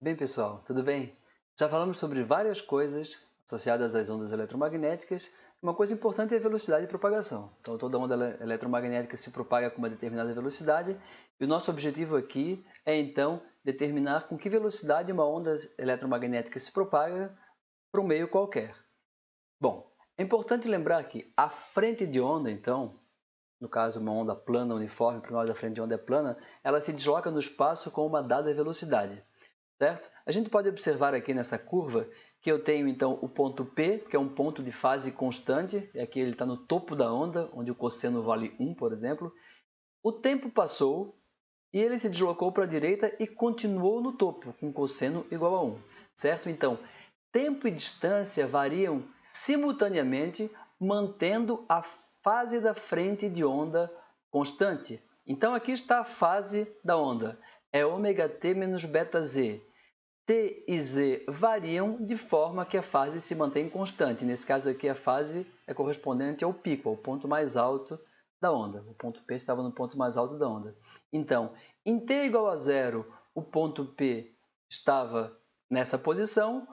Bem, pessoal, tudo bem? Já falamos sobre várias coisas associadas às ondas eletromagnéticas. Uma coisa importante é a velocidade de propagação. Então, toda onda eletromagnética se propaga com uma determinada velocidade e o nosso objetivo aqui é, então, determinar com que velocidade uma onda eletromagnética se propaga para um meio qualquer. Bom, é importante lembrar que a frente de onda, então, no caso uma onda plana uniforme, para nós a frente de onda é plana, ela se desloca no espaço com uma dada velocidade. Certo? A gente pode observar aqui nessa curva que eu tenho então o ponto P, que é um ponto de fase constante, e aqui ele está no topo da onda, onde o cosseno vale 1, por exemplo. O tempo passou e ele se deslocou para a direita e continuou no topo, com cosseno igual a 1. Certo? Então, tempo e distância variam simultaneamente, mantendo a fase da frente de onda constante. Então, aqui está a fase da onda, é ômega-t menos beta-z. T e Z variam de forma que a fase se mantém constante. Nesse caso aqui, a fase é correspondente ao pico, ao ponto mais alto da onda. O ponto P estava no ponto mais alto da onda. Então, em T igual a zero, o ponto P estava nessa posição.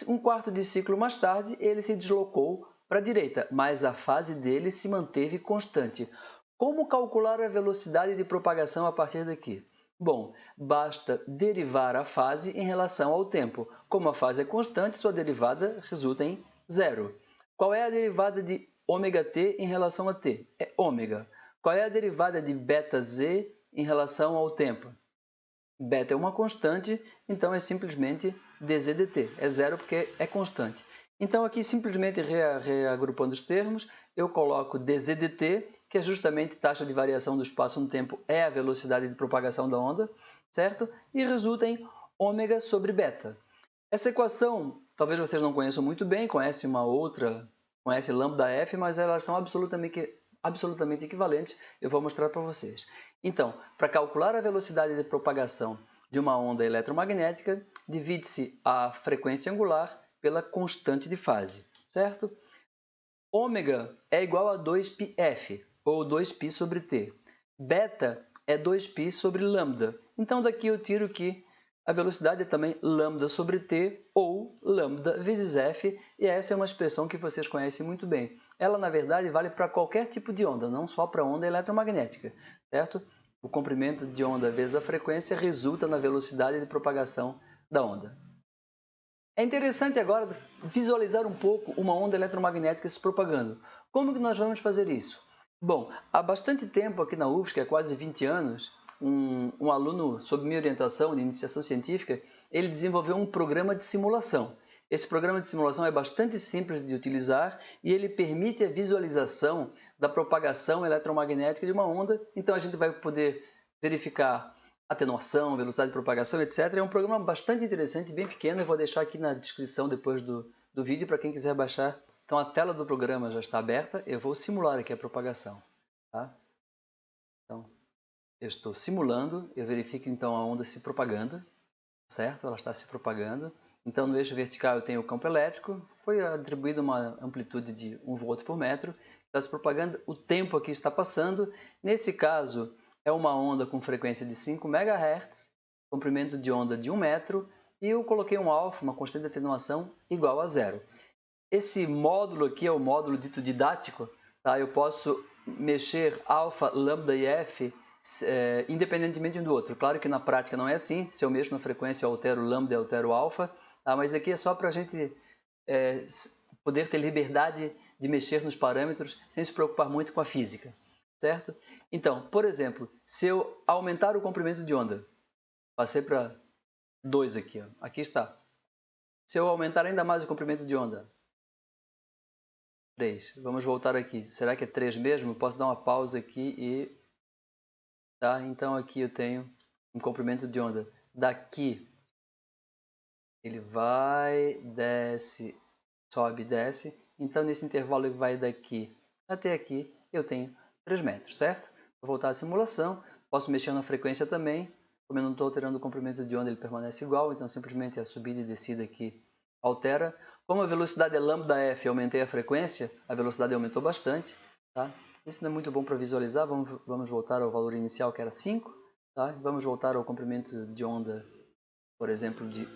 Um quarto de ciclo mais tarde, ele se deslocou para a direita, mas a fase dele se manteve constante. Como calcular a velocidade de propagação a partir daqui? Bom, basta derivar a fase em relação ao tempo. Como a fase é constante, sua derivada resulta em zero. Qual é a derivada de ômega-t em relação a t? É ômega. Qual é a derivada de beta-z em relação ao tempo? Beta é uma constante, então é simplesmente dz dt. É zero porque é constante. Então, aqui, simplesmente reagrupando os termos, eu coloco dz dt, que é justamente taxa de variação do espaço no tempo, é a velocidade de propagação da onda, certo? E resulta em ômega sobre beta. Essa equação, talvez vocês não conheçam muito bem, conhece uma outra, conhece lambda f, mas elas são absolutamente equivalentes. Eu vou mostrar para vocês. Então, para calcular a velocidade de propagação de uma onda eletromagnética, divide-se a frequência angular pela constante de fase, certo? Ômega é igual a 2πf, ou 2π sobre t. Beta é 2π sobre lambda. Então, daqui eu tiro que a velocidade é também lambda sobre t, ou lambda vezes f, e essa é uma expressão que vocês conhecem muito bem. Ela, na verdade, vale para qualquer tipo de onda, não só para onda eletromagnética, certo? O comprimento de onda vezes a frequência resulta na velocidade de propagação da onda. É interessante agora visualizar um pouco uma onda eletromagnética se propagando. Como que nós vamos fazer isso? Bom, há bastante tempo aqui na UFSC, há quase 20 anos, um aluno, sob minha orientação de iniciação científica, ele desenvolveu um programa de simulação. Esse programa de simulação é bastante simples de utilizar e ele permite a visualização da propagação eletromagnética de uma onda. Então, a gente vai poder verificar atenuação, velocidade de propagação, etc. É um programa bastante interessante, bem pequeno. Eu vou deixar aqui na descrição depois do vídeo para quem quiser baixar. Então, a tela do programa já está aberta. Eu vou simular aqui a propagação. Tá? Então, eu estou simulando. Eu verifico, então, a onda se propagando. Certo? Ela está se propagando. Então, no eixo vertical eu tenho o campo elétrico. Foi atribuída uma amplitude de 1 volt por metro. Está se propagando. O tempo aqui está passando. Nesse caso, é uma onda com frequência de 5 MHz, comprimento de onda de 1 metro, e eu coloquei um alfa, uma constante de atenuação, igual a zero. Esse módulo aqui é o módulo dito didático. Tá? Eu posso mexer alfa, lambda e f independentemente um do outro. Claro que na prática não é assim. Se eu mexo na frequência, eu altero lambda e altero alfa. Tá? Mas aqui é só para a gente poder ter liberdade de mexer nos parâmetros sem se preocupar muito com a física. Certo? Então, por exemplo, se eu aumentar o comprimento de onda, passei para 2 aqui, ó. Aqui está. Se eu aumentar ainda mais o comprimento de onda, 3. Vamos voltar aqui. Será que é 3 mesmo? Posso dar uma pausa aqui e... Tá? Então aqui eu tenho um comprimento de onda. Daqui, ele vai, desce, sobe, desce. Então, nesse intervalo que vai daqui até aqui, eu tenho 3 metros, certo? Vou voltar à simulação. Posso mexer na frequência também. Como eu não estou alterando o comprimento de onda, ele permanece igual. Então, simplesmente a subida e descida aqui altera. Como a velocidade é lambda f, aumentei a frequência, a velocidade aumentou bastante. Tá? Isso não é muito bom para visualizar. Vamos voltar ao valor inicial, que era 5. Tá? Vamos voltar ao comprimento de onda por exemplo, de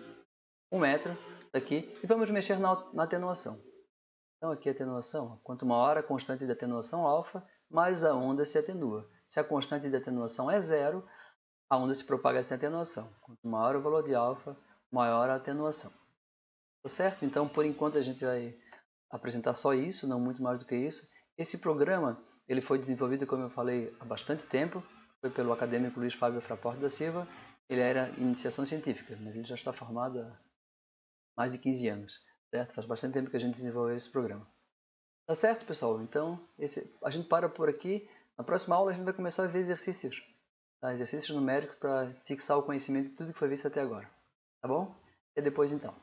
1 metro daqui, e vamos mexer na atenuação. Então aqui a atenuação, quanto maior a constante de atenuação alfa, mais a onda se atenua. Se a constante de atenuação é zero, a onda se propaga sem atenuação. Quanto maior o valor de alfa, maior a atenuação. Tá certo? Então, por enquanto, a gente vai apresentar só isso, não muito mais do que isso. Esse programa ele foi desenvolvido, como eu falei, há bastante tempo. Foi pelo acadêmico Luiz Fábio Fraporte da Silva. Ele era iniciação científica, mas ele já está formado há mais de 15 anos. Certo? Faz bastante tempo que a gente desenvolveu esse programa. Tá certo, pessoal? Então, a gente para por aqui. Na próxima aula, a gente vai começar a ver exercícios. Tá? Exercícios numéricos para fixar o conhecimento de tudo que foi visto até agora. Tá bom? Até depois, então.